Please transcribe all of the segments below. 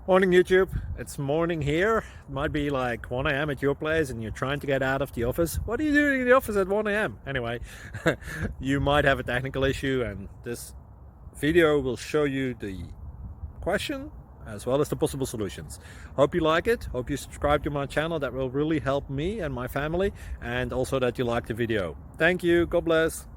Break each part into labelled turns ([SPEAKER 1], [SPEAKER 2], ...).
[SPEAKER 1] Morning YouTube, it's morning here. It might be like 1 a.m. at your place and you're trying to get out of the office. What are you doing in the office at 1 a.m.? Anyway, you might have a technical issue and this video will show you the question as well as the possible solutions. Hope you like it, hope you subscribe to my channel. That will really help me and my family, and also that you like the video. Thank you, God bless.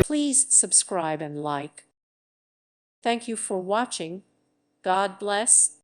[SPEAKER 2] Please subscribe and like. Thank you for watching. God bless.